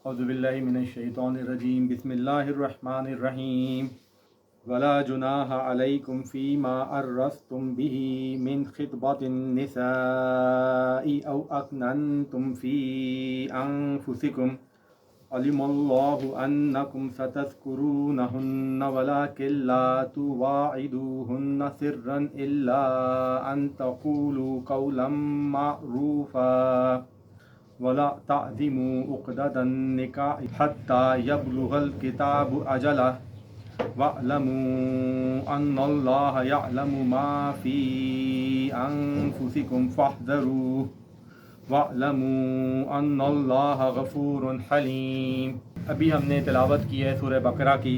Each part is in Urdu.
اعوذ باللہ من الشیطان الرجیم بسم اللہ الرحمن الرحیم ولا جناح علیکم فیما عرضتم به من خطبۃ النساء او اکننتم فی انفسکم علم اللہ انکم ستذکرونہن ولکن لا تواعدوہن سرا الا ان تقولوا قولا معروفا ولا تعزموا عقدة النکاح حتى يبلغ الكتاب أجله واعلموا أن الله يعلم ما في أنفسكم فاحذروه واعلموا أن الله غفور حلیم۔ ابھی ہم نے تلاوت کی ہے سورہ بقرہ کی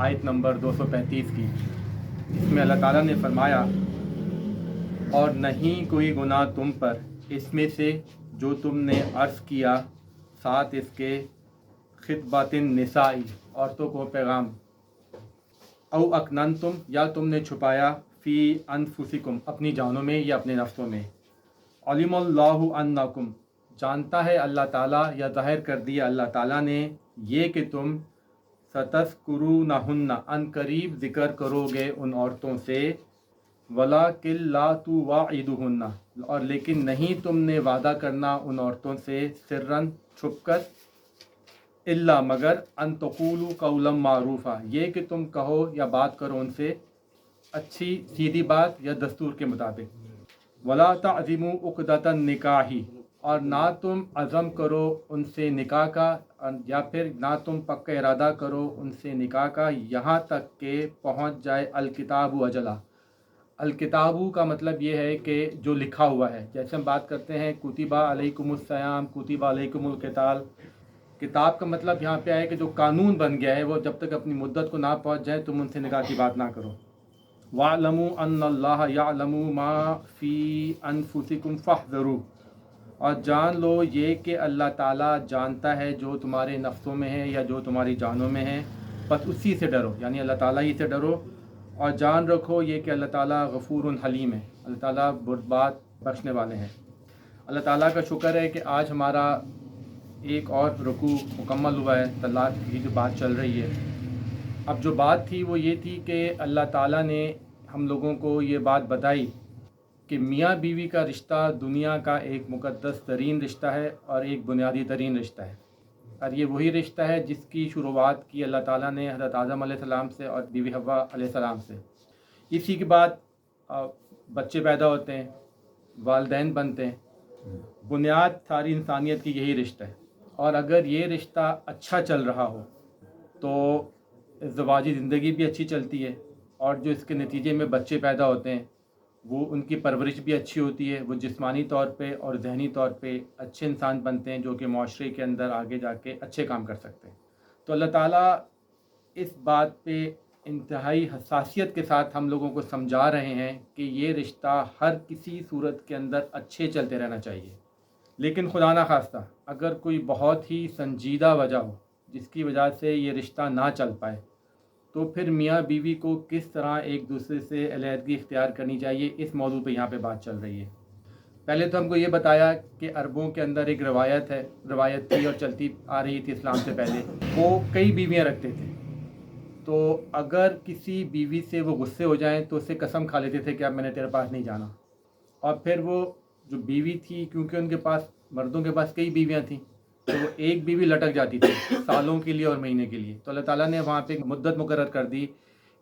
آیت نمبر 235 کی۔ اس میں اللہ تعالیٰ نے فرمایا اور نہیں کوئی گناہ تم پر اس میں سے جو تم نے عرض کیا، ساتھ اس کے خطبۃ النساء عورتوں کو پیغام، او اکننتم یا تم نے چھپایا، فی انفسکم اپنی جانوں میں یا اپنے نفسوں میں، علم اللہ انکم جانتا ہے اللہ تعالیٰ یا ظاہر کر دیا اللہ تعالیٰ نے یہ کہ تم ستذکرونہن ان قریب ذکر کرو گے ان عورتوں سے، وَلَٰكِن لَا تُوَاعِدُوهُنَّ اور لیکن نہیں تم نے وعدہ کرنا ان عورتوں سے سرًا چھپ کر، الا مگر ان تقولوا قولا معروفا یہ کہ تم کہو یا بات کرو ان سے اچھی سیدھی بات یا دستور کے مطابق، ولا تعزموا عقدۃ النکاح اور نہ تم عزم کرو ان سے نکاح کا، یا پھر نہ تم پکا ارادہ کرو ان سے نکاح کا یہاں تک کہ پہنچ جائے الکتاب اجلہ۔ الکتابو کا مطلب یہ ہے کہ جو لکھا ہوا ہے، جیسے ہم بات کرتے ہیں کتبہ علیکم الصیام، کتبہ علیکم القتال، کتاب کا مطلب یہاں پہ ہے کہ جو قانون بن گیا ہے وہ جب تک اپنی مدت کو نہ پہنچ جائے تم ان سے نکاح کی بات نہ کرو۔ وَاعْلَمُوا أَنَّ اللَّهَ يَعْلَمُ مَا فِي أَنفُسِكُمْ فَاحْذَرُوهُ اور جان لو یہ کہ اللہ تعالیٰ جانتا ہے جو تمہارے نفسوں میں ہے یا جو تمہاری جانوں میں ہے، بس اسی سے ڈرو، یعنی اللہ تعالیٰ ہی سے ڈرو، اور جان رکھو یہ کہ اللہ تعالیٰ غفور حلیم ہے، اللہ تعالیٰ بردبار بخشنے والے ہیں۔ اللہ تعالیٰ کا شکر ہے کہ آج ہمارا ایک اور رکوع مکمل ہوا ہے، طلاق کی جو بات چل رہی ہے۔ اب جو بات تھی وہ یہ تھی کہ اللہ تعالیٰ نے ہم لوگوں کو یہ بات بتائی کہ میاں بیوی کا رشتہ دنیا کا ایک مقدس ترین رشتہ ہے اور ایک بنیادی ترین رشتہ ہے، اور یہ وہی رشتہ ہے جس کی شروعات کی اللہ تعالیٰ نے حضرت آدم علیہ السلام سے اور بیوی حوا علیہ السلام سے۔ اسی کے بعد بچے پیدا ہوتے ہیں، والدین بنتے ہیں، بنیاد ساری انسانیت کی یہی رشتہ ہے، اور اگر یہ رشتہ اچھا چل رہا ہو تو ازدواجی زندگی بھی اچھی چلتی ہے، اور جو اس کے نتیجے میں بچے پیدا ہوتے ہیں وہ ان کی پرورش بھی اچھی ہوتی ہے، وہ جسمانی طور پہ اور ذہنی طور پہ اچھے انسان بنتے ہیں جو کہ معاشرے کے اندر آگے جا کے اچھے کام کر سکتے ہیں۔ تو اللہ تعالیٰ اس بات پہ انتہائی حساسیت کے ساتھ ہم لوگوں کو سمجھا رہے ہیں کہ یہ رشتہ ہر کسی صورت کے اندر اچھے چلتے رہنا چاہیے، لیکن خدا نخواستہ اگر کوئی بہت ہی سنجیدہ وجہ ہو جس کی وجہ سے یہ رشتہ نہ چل پائے تو پھر میاں بیوی کو کس طرح ایک دوسرے سے علیحدگی اختیار کرنی چاہیے، اس موضوع پہ یہاں پہ بات چل رہی ہے۔ پہلے تو ہم کو یہ بتایا کہ عربوں کے اندر ایک روایت تھی اور چلتی آ رہی تھی اسلام سے پہلے، وہ کئی بیویاں رکھتے تھے، تو اگر کسی بیوی سے وہ غصے ہو جائیں تو اسے قسم کھا لیتے تھے کہ اب میں نے تیرے پاس نہیں جانا، اور پھر وہ جو بیوی تھی کیونکہ ان کے پاس مردوں کے پاس کئی بیویاں تھیں تو وہ ایک بیوی لٹک جاتی تھی سالوں کے لیے اور مہینے کے لیے، تو اللہ تعالیٰ نے وہاں پہ ایک مدت مقرر کر دی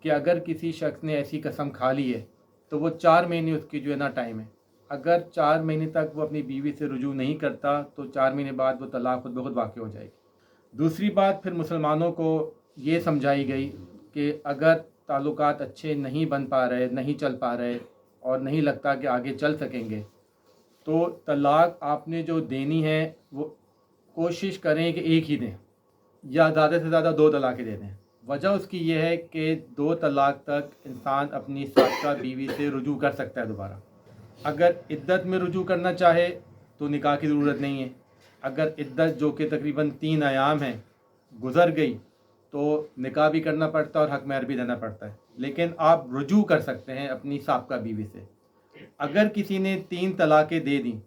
کہ اگر کسی شخص نے ایسی قسم کھا لی ہے تو وہ 4 مہینے اس کی جو ہے نا ٹائم ہے، اگر 4 مہینے تک وہ اپنی بیوی سے رجوع نہیں کرتا تو 4 مہینے بعد وہ طلاق خود بخود واقع ہو جائے گی۔ دوسری بات پھر مسلمانوں کو یہ سمجھائی گئی کہ اگر تعلقات اچھے نہیں بن پا رہے، نہیں چل پا رہے اور نہیں لگتا کہ آگے چل سکیں گے تو طلاق آپ نے جو دینی ہے وہ کوشش کریں کہ ایک ہی دیں، یا زیادہ سے زیادہ 2 طلاقیں دے دیں۔ وجہ اس کی یہ ہے کہ 2 طلاق تک انسان اپنی سابقہ بیوی سے رجوع کر سکتا ہے دوبارہ۔ اگر عدت میں رجوع کرنا چاہے تو نکاح کی ضرورت نہیں ہے، اگر عدت جو کہ تقریباً 3 ایام ہیں گزر گئی تو نکاح بھی کرنا پڑتا ہے اور حق مہر بھی دینا پڑتا ہے، لیکن آپ رجوع کر سکتے ہیں اپنی سابقہ بیوی سے۔ اگر کسی نے 3 طلاقیں دے دیں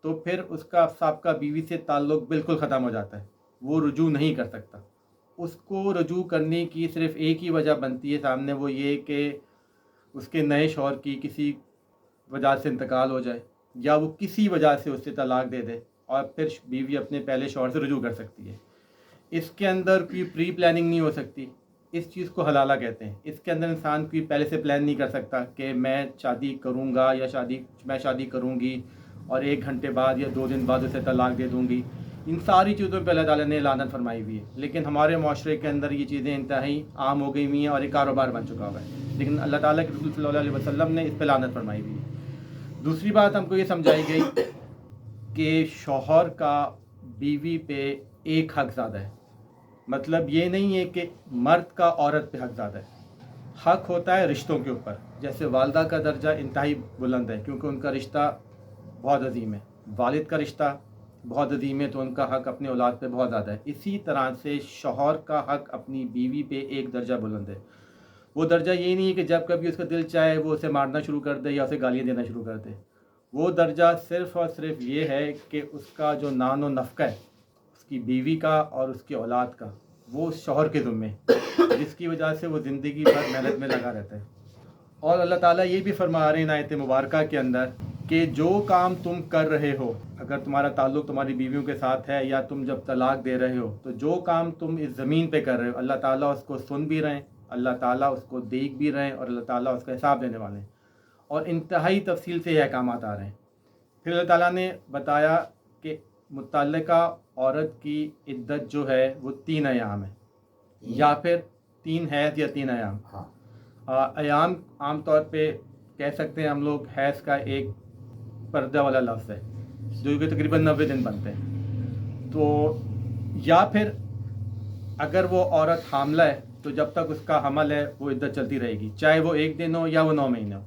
تو پھر اس کا سابقہ بیوی سے تعلق بالکل ختم ہو جاتا ہے، وہ رجوع نہیں کر سکتا. اس کو رجوع کرنے کی صرف ایک ہی وجہ بنتی ہے سامنے، وہ یہ کہ اس کے نئے شوہر کی کسی وجہ سے انتقال ہو جائے، یا وہ کسی وجہ سے اس سے طلاق دے دے، اور پھر بیوی اپنے پہلے شوہر سے رجوع کر سکتی ہے. اس کے اندر کوئی پری پلاننگ نہیں ہو سکتی. اس چیز کو حلالہ کہتے ہیں. اس کے اندر انسان کوئی پہلے سے پلان نہیں کر سکتا کہ میں شادی کروں گا یا میں شادی کروں گی اور 1 گھنٹے بعد یا 2 دن بعد اسے طلاق دے دوں گی. ان ساری چیزوں پہ اللہ تعالیٰ نے لعنت فرمائی ہوئی ہے، لیکن ہمارے معاشرے کے اندر یہ چیزیں انتہائی عام ہو گئی ہوئی ہیں اور ایک کاروبار بن چکا ہوا ہے. لیکن اللہ تعالیٰ کے رسول صلی اللہ علیہ وسلم نے اس پہ لعنت فرمائی ہوئی ہے. دوسری بات ہم کو یہ سمجھائی گئی کہ شوہر کا بیوی پہ ایک حق زیادہ ہے. مطلب یہ نہیں ہے کہ مرد کا عورت پہ حق زیادہ ہے. حق ہوتا ہے رشتوں کے اوپر. جیسے والدہ کا درجہ انتہائی بلند ہے کیونکہ ان کا رشتہ بہت عظیم ہے، والد کا رشتہ بہت عظیم ہے تو ان کا حق اپنے اولاد پہ بہت زیادہ ہے. اسی طرح سے شوہر کا حق اپنی بیوی پہ ایک درجہ بلند ہے. وہ درجہ یہ نہیں ہے کہ جب کبھی اس کا دل چاہے وہ اسے مارنا شروع کر دے یا اسے گالیاں دینا شروع کر دے. وہ درجہ صرف اور صرف یہ ہے کہ اس کا جو نان و نفقہ ہے اس کی بیوی کا اور اس کی اولاد کا، وہ شوہر کے ذمے، جس کی وجہ سے وہ زندگی بھر محنت میں لگا رہتا ہے. اور اللہ تعالیٰ یہ بھی فرما رہے ہیں آیت مبارکہ کے اندر کہ جو کام تم کر رہے ہو، اگر تمہارا تعلق تمہاری بیویوں کے ساتھ ہے یا تم جب طلاق دے رہے ہو، تو جو کام تم اس زمین پہ کر رہے ہو اللہ تعالیٰ اس کو سن بھی رہے ہیں، اللہ تعالیٰ اس کو دیکھ بھی رہے ہیں، اور اللہ تعالیٰ اس کا حساب دینے والے ہیں. اور انتہائی تفصیل سے یہ احکامات آ رہے ہیں. پھر اللہ تعالیٰ نے بتایا کہ متعلقہ عورت کی عدت جو ہے وہ 3 ایام ہے، یا پھر 3 حیض یا 3 ایام. ایام عام طور پہ کہہ سکتے ہیں ہم لوگ حیض کا ایک پردہ والا لفظ ہے جو کہ تقریباً 90 دن بنتے ہیں. تو یا پھر اگر وہ عورت حاملہ ہے تو جب تک اس کا حمل ہے وہ عدت چلتی رہے گی، چاہے وہ 1 دن ہو یا وہ 9 مہینے ہو.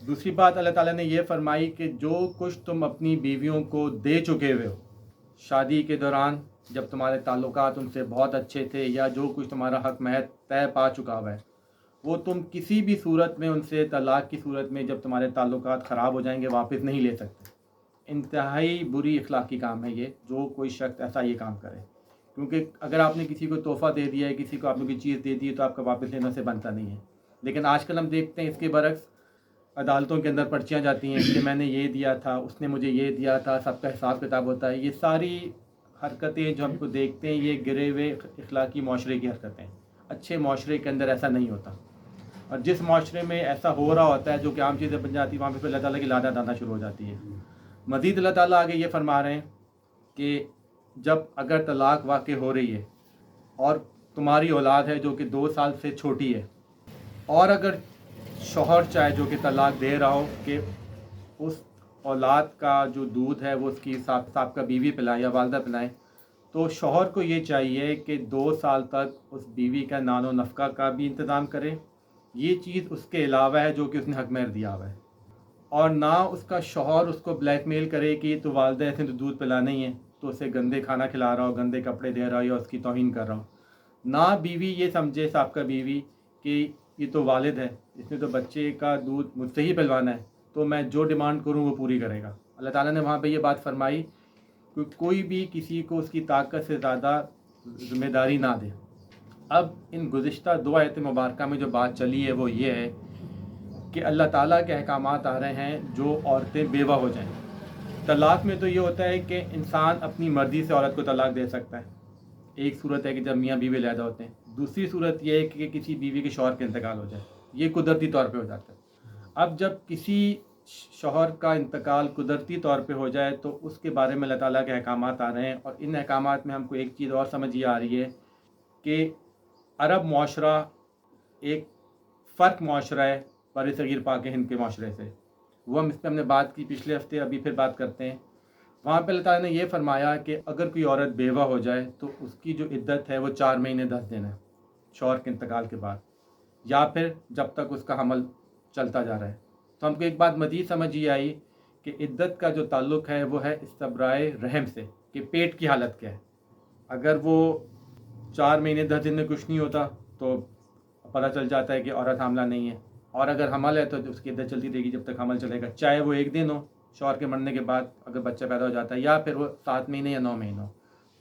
دوسری بات اللہ تعالیٰ نے یہ فرمائی کہ جو کچھ تم اپنی بیویوں کو دے چکے ہوئے ہو شادی کے دوران، جب تمہارے تعلقات ان سے بہت اچھے تھے، یا جو کچھ تمہارا حق مہر طے پا چکا ہوا ہے، وہ تم کسی بھی صورت میں ان سے طلاق کی صورت میں جب تمہارے تعلقات خراب ہو جائیں گے واپس نہیں لے سکتے. انتہائی بری اخلاقی کام ہے یہ، جو کوئی شخص ایسا یہ کام کرے. کیونکہ اگر آپ نے کسی کو تحفہ دے دیا ہے، کسی کو آپ نے کوئی چیز دے دی ہے، تو آپ کا واپس لینا سے بنتا نہیں ہے. لیکن آج کل ہم دیکھتے ہیں اس کے برعکس عدالتوں کے اندر پرچیاں جاتی ہیں کہ میں نے یہ دیا تھا، اس نے مجھے یہ دیا تھا، سب کا حساب کتاب ہوتا ہے. یہ ساری حرکتیں جو ہم کو دیکھتے ہیں یہ گرے ہوئے اخلاقی معاشرے کی حرکتیں. اچھے معاشرے کے اندر ایسا نہیں ہوتا، اور جس معاشرے میں ایسا ہو رہا ہوتا ہے جو کہ عام چیزیں بن جاتی ہیں وہاں پہ اللہ تعالیٰ کی لعنت آنا شروع ہو جاتی ہے. مزید اللہ تعالیٰ آگے یہ فرما رہے ہیں کہ جب اگر طلاق واقع ہو رہی ہے اور تمہاری اولاد ہے جو کہ 2 سال سے چھوٹی ہے، اور اگر شوہر چاہے جو کہ طلاق دے رہا ہو کہ اس اولاد کا جو دودھ ہے وہ اس کی سابقہ بیوی پلائے یا والدہ پلائیں، تو شوہر کو یہ چاہیے کہ 2 سال تک اس بیوی کا نان و نفقہ کا بھی انتظام کرے. یہ چیز اس کے علاوہ ہے جو کہ اس نے حق مہر دیا ہوا ہے. اور نہ اس کا شوہر اس کو بلیک میل کرے کہ تو والدہ ایسے تو دودھ پلانا ہی ہے، تو اسے گندے کھانا کھلا رہا ہو، گندے کپڑے دے رہا ہو، یا اس کی توہین کر رہا ہو. نہ بیوی یہ سمجھے سابقہ بیوی کہ یہ تو والد ہے، اس نے تو بچے کا دودھ مجھ سے ہی پلوانا ہے، تو میں جو ڈیمانڈ کروں وہ پوری کرے گا. اللہ تعالیٰ نے وہاں پہ یہ بات فرمائی کہ کوئی بھی کسی کو اس کی طاقت سے زیادہ ذمہ داری نہ دے. اب ان گزشتہ 2 آیت مبارکہ میں جو بات چلی ہے وہ یہ ہے کہ اللہ تعالیٰ کے احکامات آ رہے ہیں جو عورتیں بیوہ ہو جائیں. طلاق میں تو یہ ہوتا ہے کہ انسان اپنی مرضی سے عورت کو طلاق دے سکتا ہے. ایک صورت ہے کہ جب میاں بیوی علیحدہ ہوتے ہیں. دوسری صورت یہ ہے کہ کسی بیوی کے شوہر کا انتقال ہو جائے، یہ قدرتی طور پہ ہو جاتا ہے. اب جب کسی شوہر کا انتقال قدرتی طور پہ ہو جائے تو اس کے بارے میں اللہ تعالیٰ کے احکامات آ رہے ہیں. اور ان احکامات میں ہم کو ایک چیز اور سمجھ یہ آ رہی ہے کہ عرب معاشرہ ایک فرق معاشرہ ہے بر صغیر پاک ہند کے معاشرے سے. وہ اس پہ ہم نے بات کی پچھلے ہفتے، ابھی پھر بات کرتے ہیں. وہاں پہ اللہ تعالیٰ نے یہ فرمایا کہ اگر کوئی عورت بیوہ ہو جائے تو اس کی جو عدت ہے وہ 4 مہینے 10 دن ہے شوہر کے انتقال کے بعد، یا پھر جب تک اس کا حمل چلتا جا رہا ہے. تو ہم کو ایک بات مزید سمجھ یہ آئی کہ عدت کا جو تعلق ہے وہ ہے استبرائے رحم سے، کہ پیٹ کی حالت کیا ہے. اگر وہ 4 مہینے 10 دن میں کچھ نہیں ہوتا تو پتہ چل جاتا ہے کہ عورت حاملہ نہیں ہے. اور اگر حمل ہے تو اس کی عدت چلتی رہے گی جب تک حمل چلے گا، چاہے وہ 1 دن ہو شوہر کے مرنے کے بعد اگر بچہ پیدا ہو جاتا ہے، یا پھر وہ 7 مہینے یا 9 مہینے ہو.